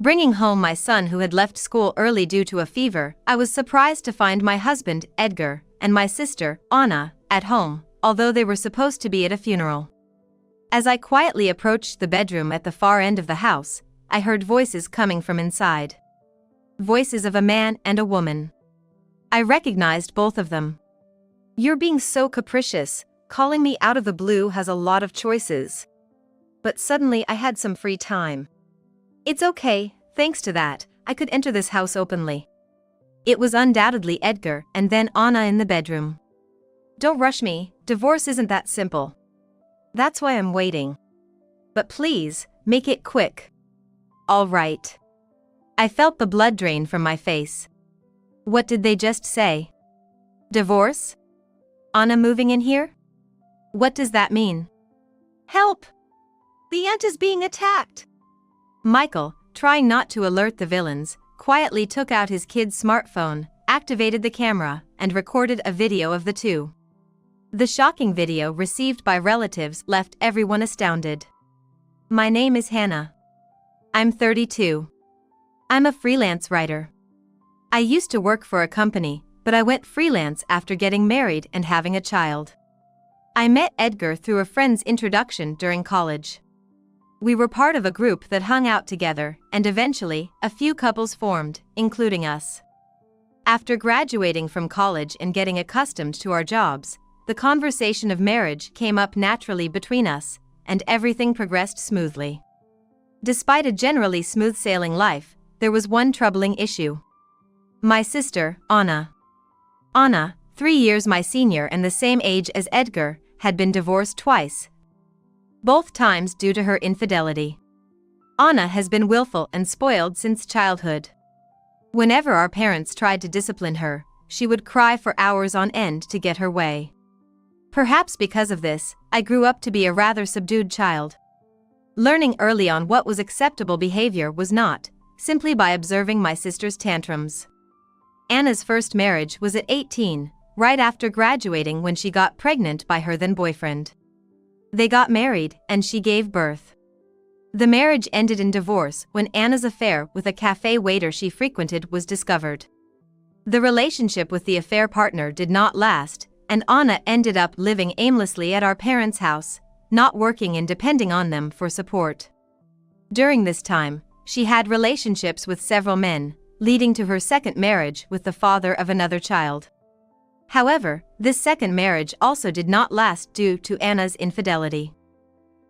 Bringing home my son who had left school early due to a fever, I was surprised to find my husband, Edgar, and my sister, Anna, at home, although they were supposed to be at a funeral. As I quietly approached the bedroom at the far end of the house, I heard voices coming from inside. Voices of a man and a woman. I recognized both of them. "You're being so capricious, calling me out of the blue has a lot of choices. But suddenly I had some free time. It's okay, thanks to that, I could enter this house openly." It was undoubtedly Edgar and then Anna in the bedroom. "Don't rush me, divorce isn't that simple. That's why I'm waiting. But please, make it quick." "All right." I felt the blood drain from my face. What did they just say? Divorce? Anna moving in here? What does that mean? "Help! The aunt is being attacked!" Michael, trying not to alert the villains, quietly took out his kid's smartphone, activated the camera, and recorded a video of the two. The shocking video received by relatives left everyone astounded. My name is Hannah. I'm 32. I'm a freelance writer. I used to work for a company, but I went freelance after getting married and having a child. I met Edgar through a friend's introduction during college. We were part of a group that hung out together, and eventually, a few couples formed, including us. After graduating from college and getting accustomed to our jobs, the conversation of marriage came up naturally between us, and everything progressed smoothly. Despite a generally smooth-sailing life, there was one troubling issue. My sister, Anna. Anna, 3 years my senior and the same age as Edgar, had been divorced twice. Both times due to her infidelity. Anna has been willful and spoiled since childhood. Whenever our parents tried to discipline her, she would cry for hours on end to get her way. Perhaps because of this, I grew up to be a rather subdued child. Learning early on what was acceptable behavior was not, simply by observing my sister's tantrums. Anna's first marriage was at 18, right after graduating when she got pregnant by her then boyfriend. They got married, and she gave birth. The marriage ended in divorce when Anna's affair with a cafe waiter she frequented was discovered. The relationship with the affair partner did not last, and Anna ended up living aimlessly at our parents' house, not working and depending on them for support. During this time, she had relationships with several men, leading to her second marriage with the father of another child. However, this second marriage also did not last due to Anna's infidelity.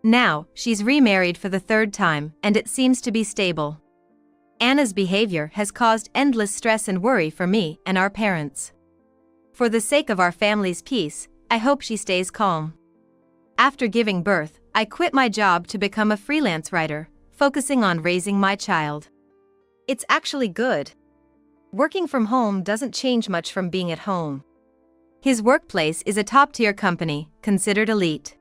Now, she's remarried for the third time, and it seems to be stable. Anna's behavior has caused endless stress and worry for me and our parents. For the sake of our family's peace, I hope she stays calm. After giving birth, I quit my job to become a freelance writer, focusing on raising my child. It's actually good. Working from home doesn't change much from being at home. His workplace is a top-tier company, considered elite.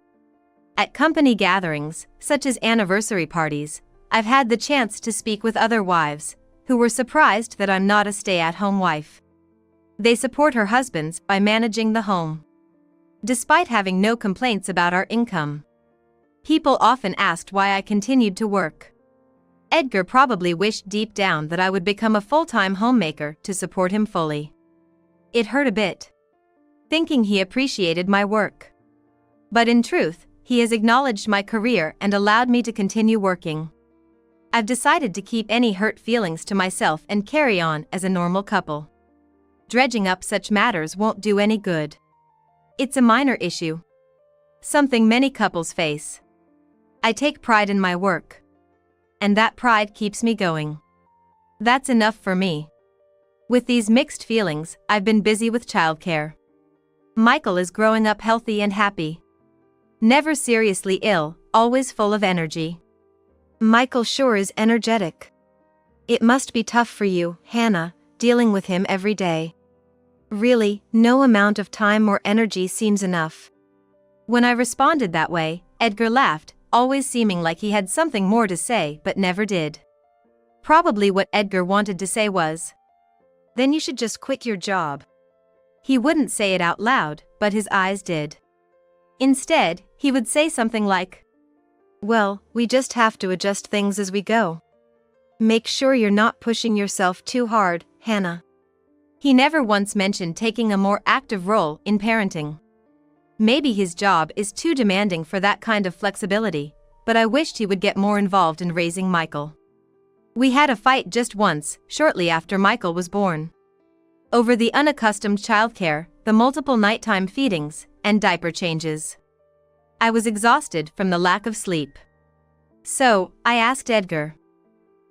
At company gatherings, such as anniversary parties, I've had the chance to speak with other wives, who were surprised that I'm not a stay-at-home wife. They support her husbands by managing the home. Despite having no complaints about our income. People often asked why I continued to work. Edgar probably wished deep down that I would become a full-time homemaker to support him fully. It hurt a bit. Thinking he appreciated my work. But in truth, he has acknowledged my career and allowed me to continue working. I've decided to keep any hurt feelings to myself and carry on as a normal couple. Dredging up such matters won't do any good. It's a minor issue. Something many couples face. I take pride in my work. And that pride keeps me going. That's enough for me. With these mixed feelings, I've been busy with childcare. Michael is growing up healthy and happy. Never seriously ill, always full of energy. Michael sure is energetic. It must be tough for you, Hannah, dealing with him every day. Really, no amount of time or energy seems enough. When I responded that way, Edgar laughed, always seeming like he had something more to say but never did. Probably what Edgar wanted to say was, "Then you should just quit your job." He wouldn't say it out loud, but his eyes did. Instead, he would say something like, "Well, we just have to adjust things as we go. Make sure you're not pushing yourself too hard, Hannah. He never once mentioned taking a more active role in parenting. Maybe his job is too demanding for that kind of flexibility, but I wished he would get more involved in raising Michael. We had a fight just once, shortly after Michael was born. Over the unaccustomed childcare, the multiple nighttime feedings, and diaper changes. I was exhausted from the lack of sleep. So, I asked Edgar,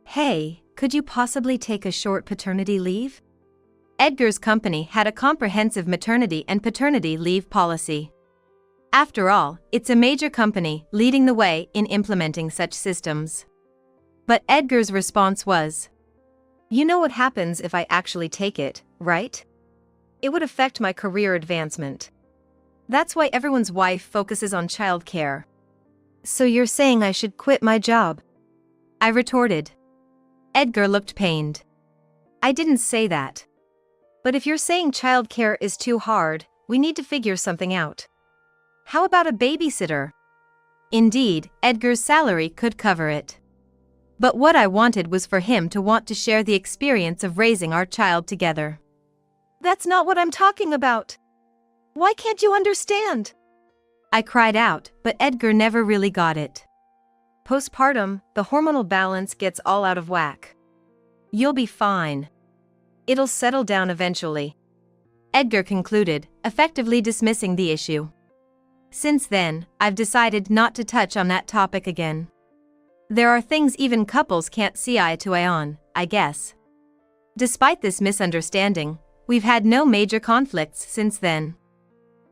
"Hey, could you possibly take a short paternity leave?" Edgar's company had a comprehensive maternity and paternity leave policy. After all, it's a major company leading the way in implementing such systems. But Edgar's response was, "You know what happens if I actually take it, right? It would affect my career advancement. That's why everyone's wife focuses on childcare." "So you're saying I should quit my job?" I retorted. Edgar looked pained. "I didn't say that. But if you're saying childcare is too hard, we need to figure something out. How about a babysitter?" Indeed, Edgar's salary could cover it. But what I wanted was for him to want to share the experience of raising our child together. "That's not what I'm talking about. Why can't you understand?" I cried out, but Edgar never really got it. "Postpartum, the hormonal balance gets all out of whack. You'll be fine. It'll settle down eventually," Edgar concluded, effectively dismissing the issue. Since then, I've decided not to touch on that topic again. There are things even couples can't see eye to eye on, I guess. Despite this misunderstanding, we've had no major conflicts since then.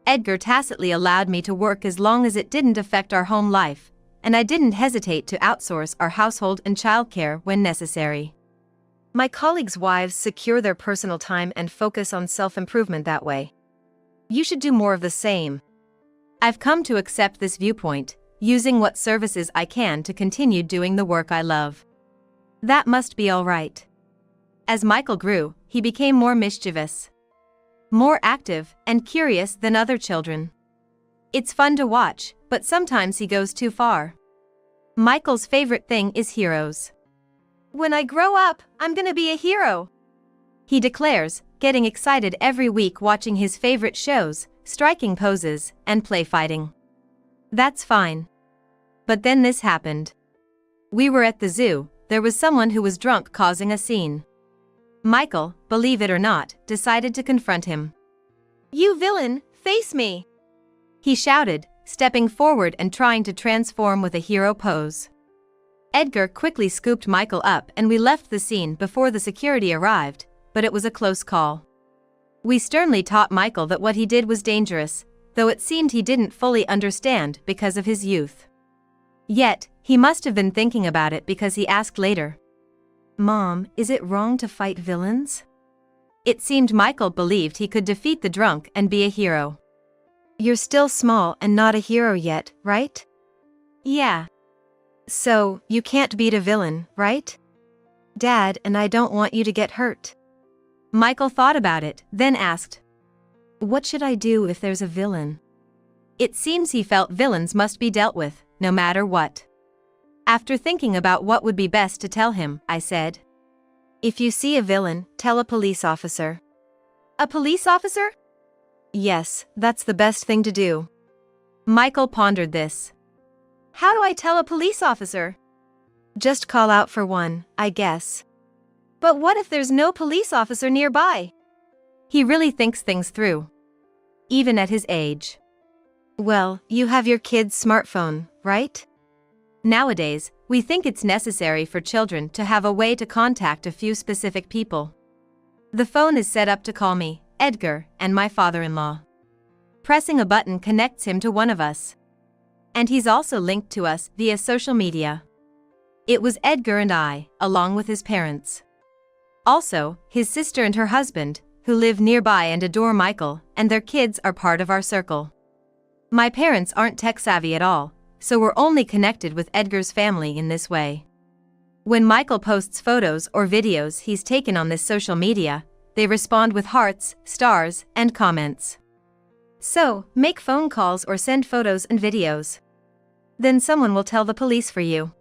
Edgar tacitly allowed me to work as long as it didn't affect our home life, and I didn't hesitate to outsource our household and childcare when necessary. My colleagues' wives secure their personal time and focus on self-improvement that way. You should do more of the same. I've come to accept this viewpoint, using what services I can to continue doing the work I love. That must be all right. As Michael grew, he became more mischievous, more active, and curious than other children. It's fun to watch, but sometimes he goes too far. Michael's favorite thing is heroes. "When I grow up, I'm gonna be a hero," he declares, getting excited every week watching his favorite shows, striking poses, and play fighting. That's fine. But then this happened. We were at the zoo, there was someone who was drunk causing a scene. Michael, believe it or not, decided to confront him. "You villain, face me!" he shouted, stepping forward and trying to transform with a hero pose. Edgar quickly scooped Michael up and we left the scene before the security arrived, but it was a close call. We sternly taught Michael that what he did was dangerous, though it seemed he didn't fully understand because of his youth. Yet, he must have been thinking about it because he asked later, "Mom, is it wrong to fight villains?" It seemed Michael believed he could defeat the drunk and be a hero. "You're still small and not a hero yet, right?" "Yeah." "So, you can't beat a villain, right?" "Dad and I don't want you to get hurt." Michael thought about it, then asked, "What should I do if there's a villain?" It seems he felt villains must be dealt with, no matter what. After thinking about what would be best to tell him, I said, "If you see a villain, tell a police officer." "A police officer?" "Yes, that's the best thing to do." Michael pondered this. "How do I tell a police officer?" "Just call out for one, I guess." "But what if there's no police officer nearby?" He really thinks things through, even at his age. "Well, you have your kid's smartphone, right?" Nowadays, we think it's necessary for children to have a way to contact a few specific people. The phone is set up to call me, Edgar, and my father-in-law. Pressing a button connects him to one of us. And he's also linked to us via social media. It was Edgar and I, along with his parents. Also, his sister and her husband, who live nearby and adore Michael, and their kids are part of our circle. My parents aren't tech-savvy at all, so we're only connected with Edgar's family in this way. When Michael posts photos or videos he's taken on this social media, they respond with hearts, stars, and comments. So, make phone calls or send photos and videos. Then someone will tell the police for you.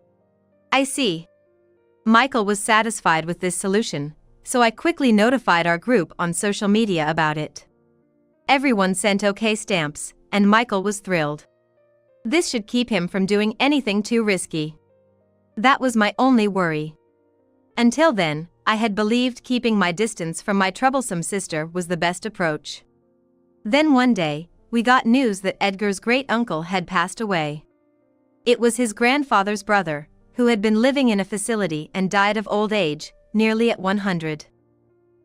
I see. Michael was satisfied with this solution, so I quickly notified our group on social media about it. Everyone sent OK stamps, and Michael was thrilled. This should keep him from doing anything too risky. That was my only worry. Until then, I had believed keeping my distance from my troublesome sister was the best approach. Then one day, we got news that Edgar's great-uncle had passed away. It was his grandfather's brother, who had been living in a facility and died of old age, nearly at 100.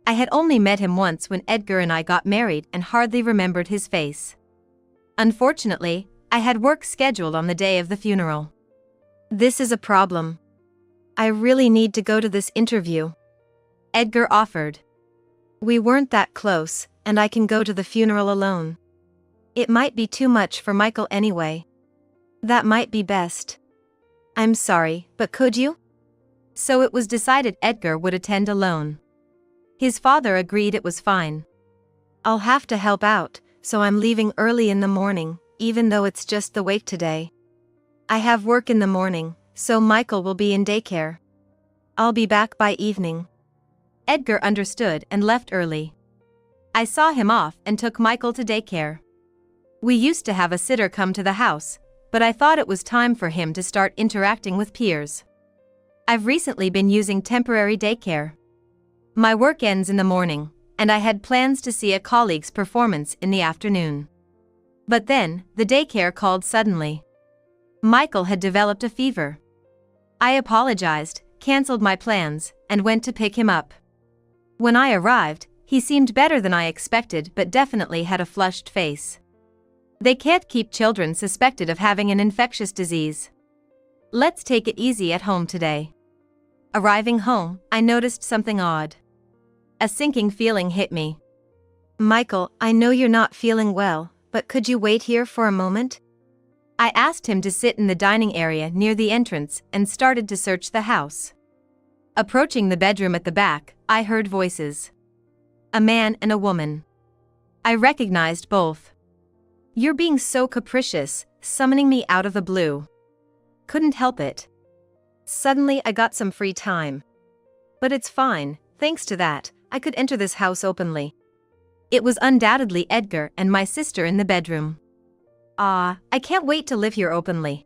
I had only met him once when Edgar and I got married and hardly remembered his face. Unfortunately, I had work scheduled on the day of the funeral. This is a problem. I really need to go to this interview, Edgar offered. We weren't that close, and I can go to the funeral alone. It might be too much for Michael anyway. That might be best. I'm sorry, but could you? So it was decided Edgar would attend alone. His father agreed it was fine. I'll have to help out, so I'm leaving early in the morning, even though it's just the wake today. I have work in the morning, so Michael will be in daycare. I'll be back by evening. Edgar understood and left early. I saw him off and took Michael to daycare. We used to have a sitter come to the house, but I thought it was time for him to start interacting with peers. I've recently been using temporary daycare. My work ends in the morning, and I had plans to see a colleague's performance in the afternoon. But then, the daycare called suddenly. Michael had developed a fever. I apologized, canceled my plans, and went to pick him up. When I arrived, he seemed better than I expected but definitely had a flushed face. They can't keep children suspected of having an infectious disease. Let's take it easy at home today. Arriving home, I noticed something odd. A sinking feeling hit me. Michael, I know you're not feeling well, but could you wait here for a moment? I asked him to sit in the dining area near the entrance and started to search the house. Approaching the bedroom at the back, I heard voices. A man and a woman. I recognized both. You're being so capricious, summoning me out of the blue. Couldn't help it. Suddenly I got some free time. But it's fine, thanks to that, I could enter this house openly. It was undoubtedly Edgar and my sister in the bedroom. I can't wait to live here openly.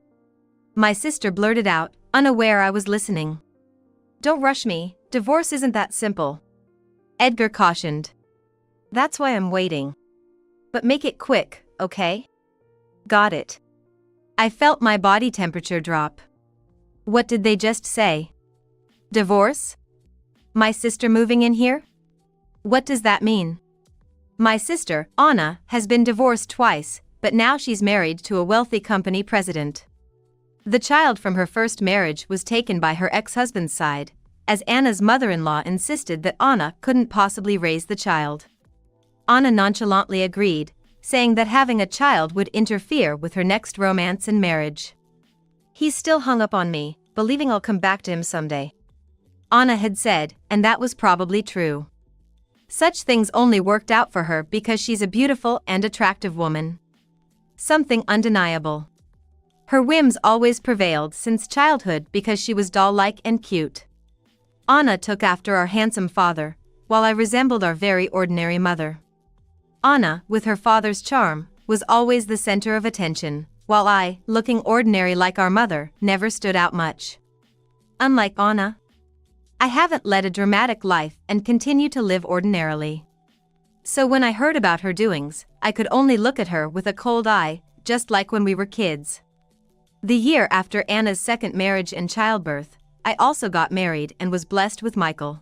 My sister blurted out, unaware I was listening. Don't rush me, divorce isn't that simple. Edgar cautioned. That's why I'm waiting. But make it quick, okay? Got it. I felt my body temperature drop. What did they just say? Divorce? My sister moving in here? What does that mean? My sister, Anna, has been divorced twice, but now she's married to a wealthy company president. The child from her first marriage was taken by her ex-husband's side, as Anna's mother-in-law insisted that Anna couldn't possibly raise the child. Anna nonchalantly agreed, saying that having a child would interfere with her next romance and marriage. He's still hung up on me, believing I'll come back to him someday. Anna had said, and that was probably true. Such things only worked out for her because she's a beautiful and attractive woman. Something undeniable. Her whims always prevailed since childhood because she was doll-like and cute. Anna took after our handsome father, while I resembled our very ordinary mother. Anna, with her father's charm, was always the center of attention, while I, looking ordinary like our mother, never stood out much. Unlike Anna, I haven't led a dramatic life and continue to live ordinarily. So when I heard about her doings, I could only look at her with a cold eye, just like when we were kids. The year after Anna's second marriage and childbirth, I also got married and was blessed with Michael.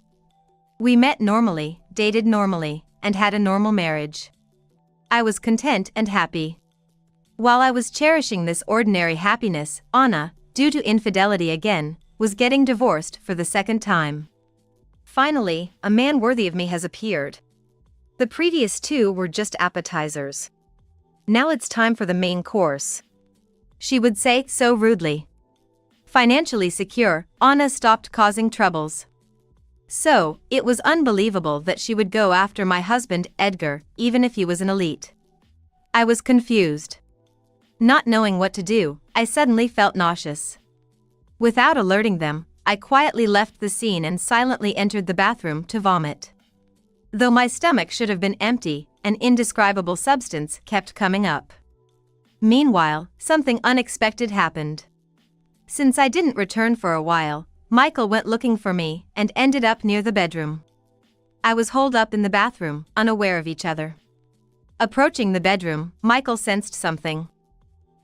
We met normally, dated normally, and had a normal marriage. I was content and happy. While I was cherishing this ordinary happiness, Anna, due to infidelity again, was getting divorced for the second time. Finally, a man worthy of me has appeared. The previous two were just appetizers. Now it's time for the main course, she would say so rudely. Financially secure, Anna stopped causing troubles. So, it was unbelievable that she would go after my husband, Edgar, even if he was an elite. I was confused. Not knowing what to do, I suddenly felt nauseous. Without alerting them, I quietly left the scene and silently entered the bathroom to vomit. Though my stomach should have been empty, an indescribable substance kept coming up. Meanwhile, something unexpected happened. Since I didn't return for a while, Michael went looking for me and ended up near the bedroom. I was holed up in the bathroom, unaware of each other. Approaching the bedroom, Michael sensed something.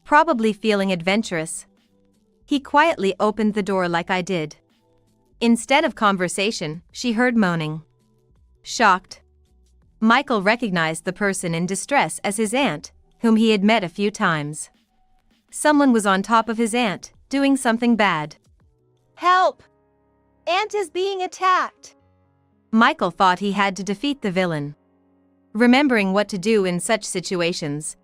Probably feeling adventurous. He quietly opened the door like I did. Instead of conversation, she heard moaning. Shocked, Michael recognized the person in distress as his aunt, whom he had met a few times. Someone was on top of his aunt, doing something bad. Help! Aunt is being attacked! Michael thought he had to defeat the villain. Remembering what to do in such situations,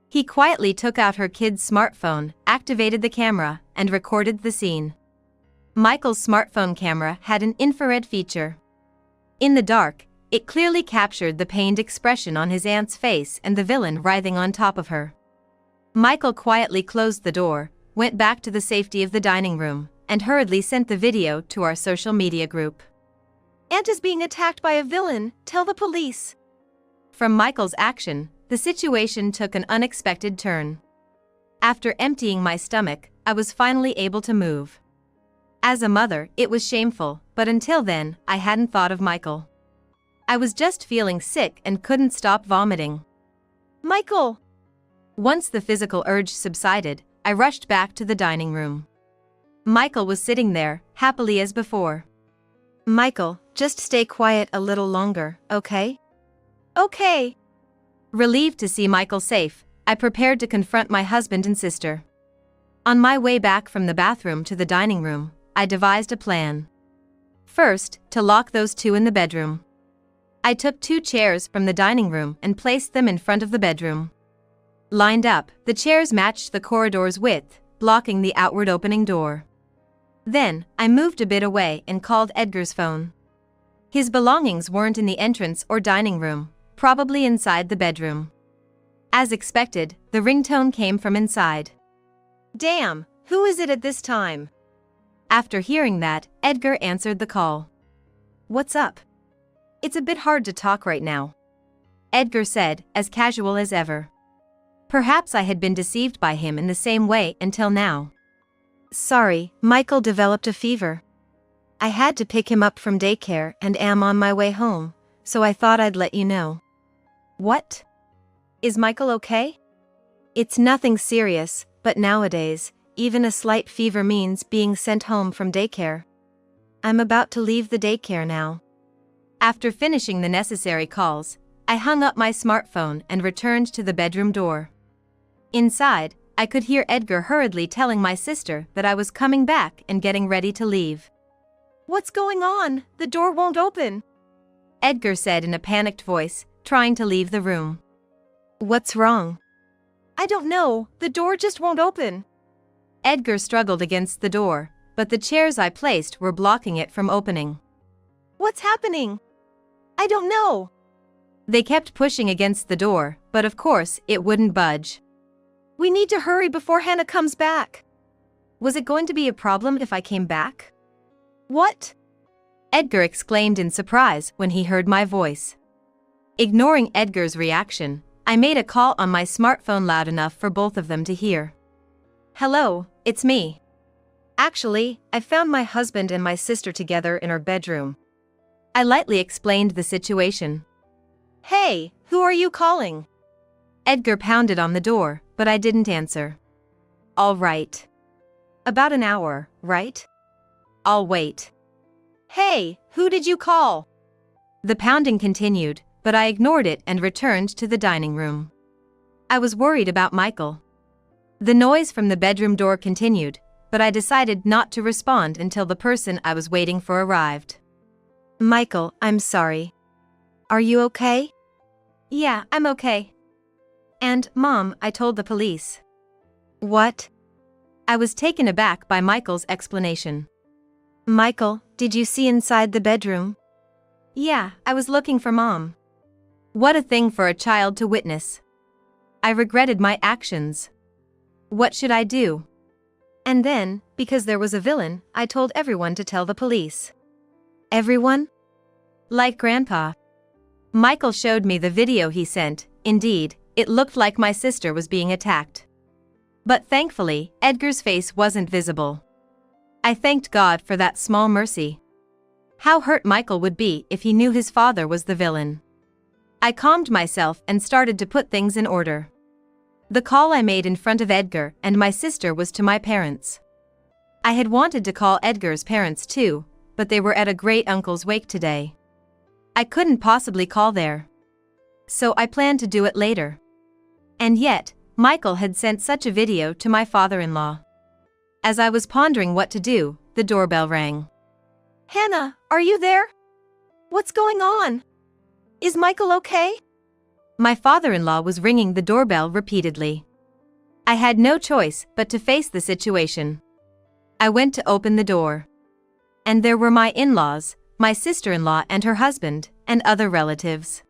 he quietly took out her kid's smartphone, activated the camera, and recorded the scene. Michael's smartphone camera had an infrared feature. In the dark, it clearly captured the pained expression on his aunt's face and the villain writhing on top of her. Michael quietly closed the door, went back to the safety of the dining room, and hurriedly sent the video to our social media group. Aunt is being attacked by a villain, tell the police. From Michael's action, the situation took an unexpected turn. After emptying my stomach, I was finally able to move. As a mother, it was shameful, but until then, I hadn't thought of Michael. I was just feeling sick and couldn't stop vomiting. Michael! Once the physical urge subsided, I rushed back to the dining room. Michael was sitting there, happily as before. Michael, just stay quiet a little longer, okay? Okay. Relieved to see Michael safe, I prepared to confront my husband and sister. On my way back from the bathroom to the dining room, I devised a plan. First, to lock those two in the bedroom. I took 2 chairs from the dining room and placed them in front of the bedroom. Lined up, the chairs matched the corridor's width, blocking the outward opening door. Then, I moved a bit away and called Edgar's phone. His belongings weren't in the entrance or dining room, probably inside the bedroom. As expected, the ringtone came from inside. Damn, who is it at this time? After hearing that, Edgar answered the call. What's up? It's a bit hard to talk right now, Edgar said, as casual as ever. Perhaps I had been deceived by him in the same way until now. Sorry, Michael developed a fever. I had to pick him up from daycare and am on my way home, so I thought I'd let you know. What? Is Michael okay? It's nothing serious, but nowadays, even a slight fever means being sent home from daycare. I'm about to leave the daycare now. After finishing the necessary calls, I hung up my smartphone and returned to the bedroom door. Inside, I could hear Edgar hurriedly telling my sister that I was coming back and getting ready to leave. What's going on? The door won't open. Edgar said in a panicked voice, trying to leave the room. What's wrong? I don't know, the door just won't open. Edgar struggled against the door, but the chairs I placed were blocking it from opening. What's happening? I don't know. They kept pushing against the door, but of course, it wouldn't budge. We need to hurry before Hannah comes back. Was it going to be a problem if I came back? What? Edgar exclaimed in surprise when he heard my voice. Ignoring Edgar's reaction, I made a call on my smartphone loud enough for both of them to hear. Hello, it's me. Actually, I found my husband and my sister together in our bedroom. I lightly explained the situation. Hey, who are you calling? Edgar pounded on the door, but I didn't answer. All right. About an hour, right? I'll wait. Hey, who did you call? The pounding continued, but I ignored it and returned to the dining room. I was worried about Michael. The noise from the bedroom door continued, but I decided not to respond until the person I was waiting for arrived. Michael, I'm sorry. Are you okay? Yeah, I'm okay. And, Mom, I told the police. What? I was taken aback by Michael's explanation. Michael, did you see inside the bedroom? Yeah, I was looking for Mom. What a thing for a child to witness. I regretted my actions. What should I do? And then, because there was a villain, I told everyone to tell the police. Everyone? Like Grandpa. Michael showed me the video he sent. Indeed, it looked like my sister was being attacked. But thankfully, Edgar's face wasn't visible. I thanked God for that small mercy. How hurt Michael would be if he knew his father was the villain. I calmed myself and started to put things in order. The call I made in front of Edgar and my sister was to my parents. I had wanted to call Edgar's parents too, but they were at a great-uncle's wake today. I couldn't possibly call there. So I planned to do it later. And yet, Michael had sent such a video to my father-in-law. As I was pondering what to do, the doorbell rang. Hannah, are you there? What's going on? Is Michael okay? My father-in-law was ringing the doorbell repeatedly. I had no choice but to face the situation. I went to open the door. And there were my in-laws, my sister-in-law and her husband, and other relatives.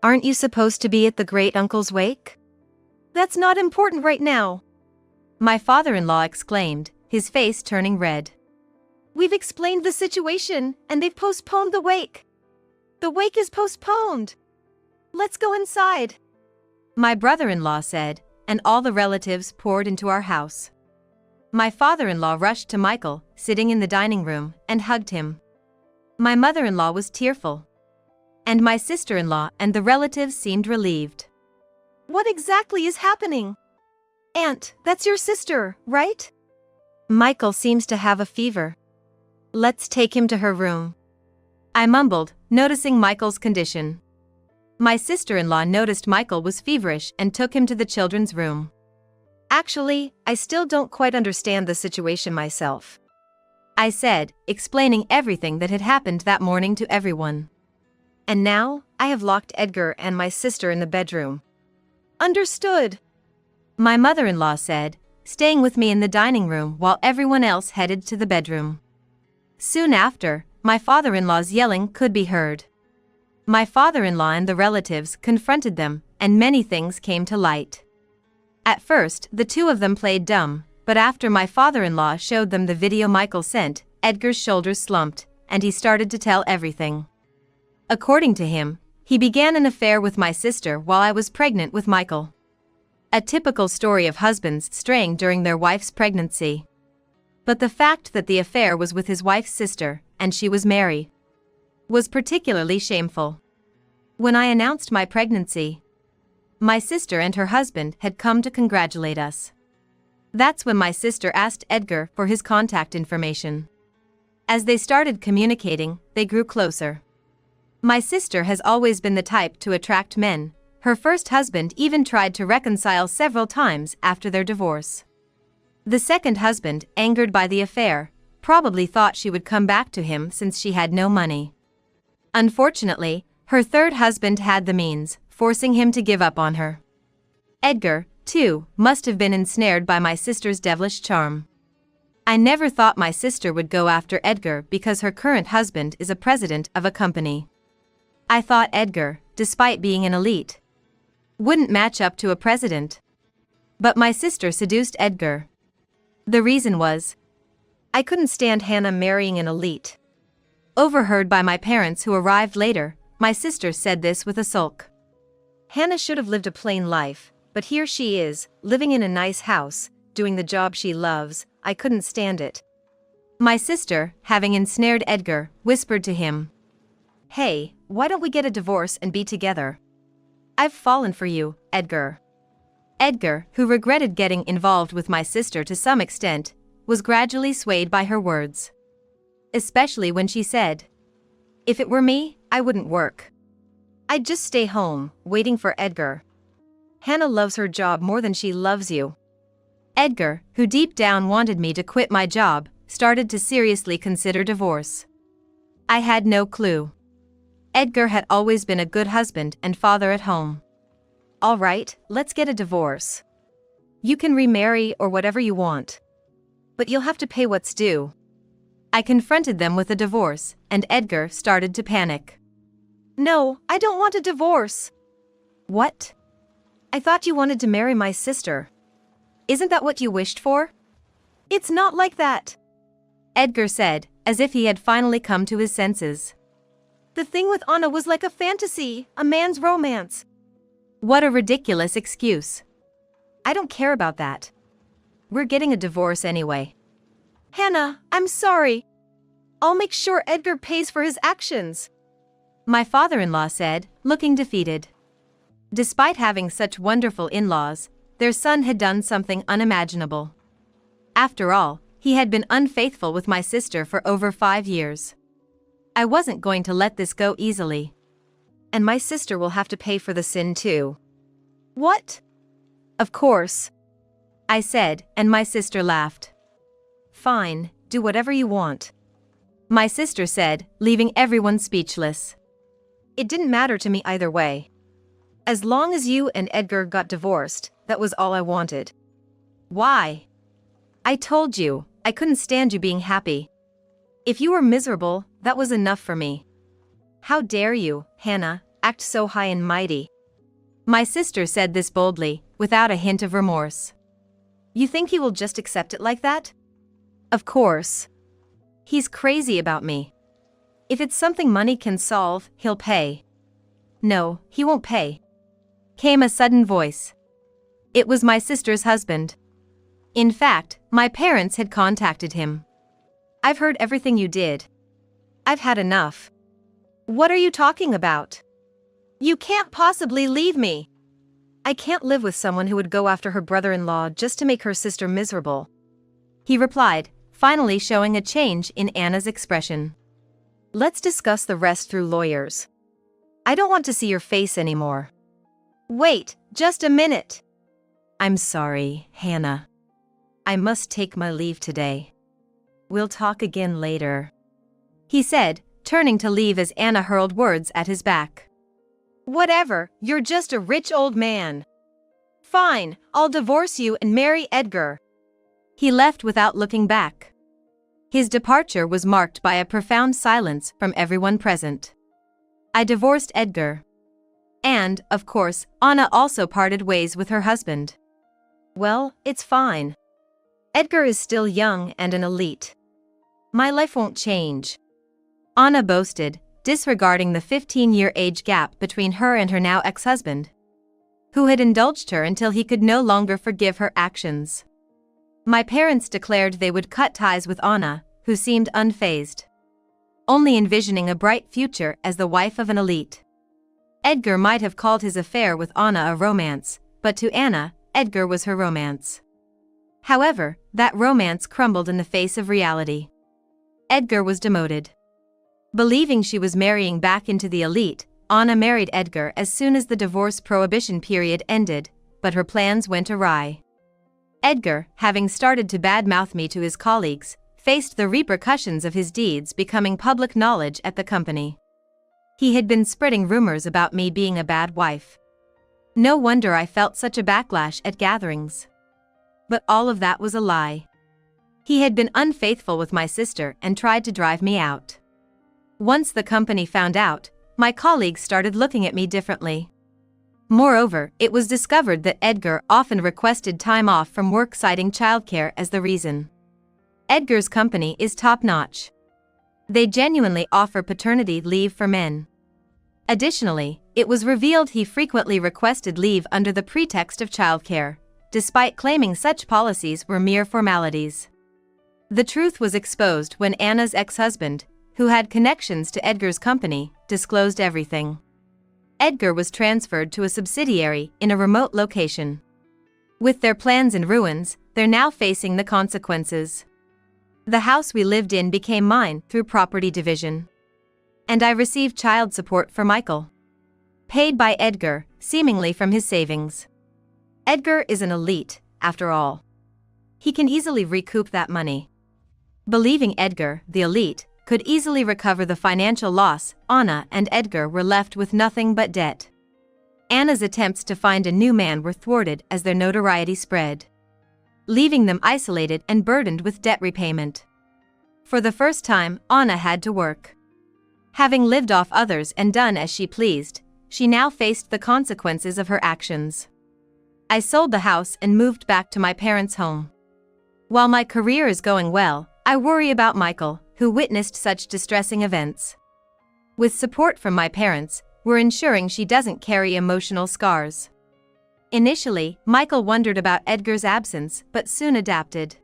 Aren't you supposed to be at the great-uncle's wake? That's not important right now. My father-in-law exclaimed, his face turning red. We've explained the situation, and they've postponed the wake. The wake is postponed. Let's go inside. My brother-in-law said, and all the relatives poured into our house. My father-in-law rushed to Michael, sitting in the dining room, and hugged him. My mother-in-law was tearful. And my sister-in-law and the relatives seemed relieved. What exactly is happening? Aunt, that's your sister, right? Michael seems to have a fever. Let's take him to her room. I mumbled, noticing Michael's condition. My sister-in-law noticed Michael was feverish and took him to the children's room. Actually, I still don't quite understand the situation myself, I said, explaining everything that had happened that morning to everyone. And now, I have locked Edgar and my sister in the bedroom. Understood. My mother-in-law said, staying with me in the dining room while everyone else headed to the bedroom. Soon after, my father-in-law's yelling could be heard. My father-in-law and the relatives confronted them, and many things came to light. At first, the two of them played dumb, but after my father-in-law showed them the video Michael sent, Edgar's shoulders slumped, and he started to tell everything. According to him, he began an affair with my sister while I was pregnant with Michael. A typical story of husbands straying during their wife's pregnancy. But the fact that the affair was with his wife's sister, and she was Mary, was particularly shameful. When I announced my pregnancy, my sister and her husband had come to congratulate us. That's when my sister asked Edgar for his contact information. As they started communicating, they grew closer. My sister has always been the type to attract men. Her first husband even tried to reconcile several times after their divorce. The second husband, angered by the affair, probably thought she would come back to him since she had no money. Unfortunately, her third husband had the means, forcing him to give up on her. Edgar, too, must have been ensnared by my sister's devilish charm. I never thought my sister would go after Edgar because her current husband is a president of a company. I thought Edgar, despite being an elite, wouldn't match up to a president. But my sister seduced Edgar. The reason was, I couldn't stand Hannah marrying an elite. Overheard by my parents who arrived later, my sister said this with a sulk. Hannah should have lived a plain life, but here she is, living in a nice house, doing the job she loves. I couldn't stand it. My sister, having ensnared Edgar, whispered to him, Hey, why don't we get a divorce and be together? I've fallen for you, Edgar. Edgar, who regretted getting involved with my sister to some extent, was gradually swayed by her words. Especially when she said, If it were me, I wouldn't work. I'd just stay home, waiting for Edgar. Hannah loves her job more than she loves you. Edgar, who deep down wanted me to quit my job, started to seriously consider divorce. I had no clue. Edgar had always been a good husband and father at home. All right, let's get a divorce. You can remarry or whatever you want. But you'll have to pay what's due. I confronted them with a divorce, and Edgar started to panic. No, I don't want a divorce. What? I thought you wanted to marry my sister. Isn't that what you wished for? It's not like that, Edgar said, as if he had finally come to his senses. The thing with Anna was like a fantasy, a man's romance. What a ridiculous excuse. I don't care about that. We're getting a divorce anyway. Hannah, I'm sorry. I'll make sure Edgar pays for his actions, my father-in-law said, looking defeated. Despite having such wonderful in-laws, their son had done something unimaginable. After all, he had been unfaithful with my sister for over 5 years. I wasn't going to let this go easily. And my sister will have to pay for the sin too. What? Of course, I said, and my sister laughed. Fine, do whatever you want, my sister said, leaving everyone speechless. It didn't matter to me either way. As long as you and Edgar got divorced, that was all I wanted. Why? I told you, I couldn't stand you being happy. If you were miserable, that was enough for me. How dare you, Hannah, act so high and mighty? My sister said this boldly, without a hint of remorse. You think he will just accept it like that? Of course. He's crazy about me. If it's something money can solve, he'll pay. No, he won't pay, came a sudden voice. It was my sister's husband. In fact, my parents had contacted him. I've heard everything you did. I've had enough. What are you talking about? You can't possibly leave me. I can't live with someone who would go after her brother-in-law just to make her sister miserable, he replied, finally showing a change in Anna's expression. Let's discuss the rest through lawyers. I don't want to see your face anymore. Wait, just a minute. I'm sorry, Hannah. I must take my leave today. We'll talk again later, he said, turning to leave as Anna hurled words at his back. Whatever, you're just a rich old man. Fine, I'll divorce you and marry Edgar. He left without looking back. His departure was marked by a profound silence from everyone present. I divorced Edgar. And, of course, Anna also parted ways with her husband. Well, it's fine. Edgar is still young and an elite. My life won't change, Anna boasted, disregarding the 15-year age gap between her and her now ex-husband, who had indulged her until he could no longer forgive her actions. My parents declared they would cut ties with Anna, who seemed unfazed, only envisioning a bright future as the wife of an elite. Edgar might have called his affair with Anna a romance, but to Anna, Edgar was her romance. However, that romance crumbled in the face of reality. Edgar was demoted. Believing she was marrying back into the elite, Anna married Edgar as soon as the divorce prohibition period ended, but her plans went awry. Edgar, having started to badmouth me to his colleagues, faced the repercussions of his deeds becoming public knowledge at the company. He had been spreading rumors about me being a bad wife. No wonder I felt such a backlash at gatherings. But all of that was a lie. He had been unfaithful with my sister and tried to drive me out. Once the company found out, my colleagues started looking at me differently. Moreover, it was discovered that Edgar often requested time off from work, citing childcare as the reason. Edgar's company is top-notch. They genuinely offer paternity leave for men. Additionally, it was revealed he frequently requested leave under the pretext of childcare, despite claiming such policies were mere formalities. The truth was exposed when Anna's ex-husband, who had connections to Edgar's company, disclosed everything. Edgar was transferred to a subsidiary in a remote location. With their plans in ruins, they're now facing the consequences. The house we lived in became mine through property division. And I received child support for Michael, paid by Edgar, seemingly from his savings. Edgar is an elite, after all. He can easily recoup that money. Believing Edgar, the elite, could easily recover the financial loss, Anna and Edgar were left with nothing but debt. Anna's attempts to find a new man were thwarted as their notoriety spread, leaving them isolated and burdened with debt repayment. For the first time, Anna had to work. Having lived off others and done as she pleased, she now faced the consequences of her actions. I sold the house and moved back to my parents' home. While my career is going well, I worry about Michael, who witnessed such distressing events. With support from my parents, we're ensuring she doesn't carry emotional scars. Initially, Michael wondered about Edgar's absence but soon adapted.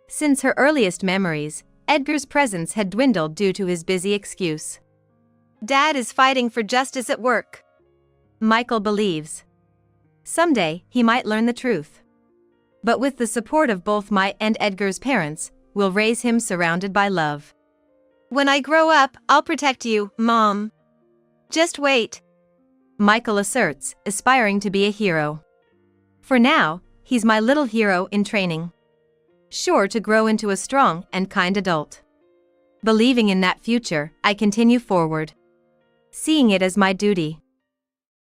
Since her earliest memories, Edgar's presence had dwindled due to his busy excuse. Dad is fighting for justice at work, Michael believes. Someday, he might learn the truth. But with the support of both my and Edgar's parents, we'll raise him surrounded by love. When I grow up, I'll protect you, Mom. Just wait, Michael asserts, aspiring to be a hero. For now, he's my little hero in training. Sure to grow into a strong and kind adult. Believing in that future, I continue forward. Seeing it as my duty.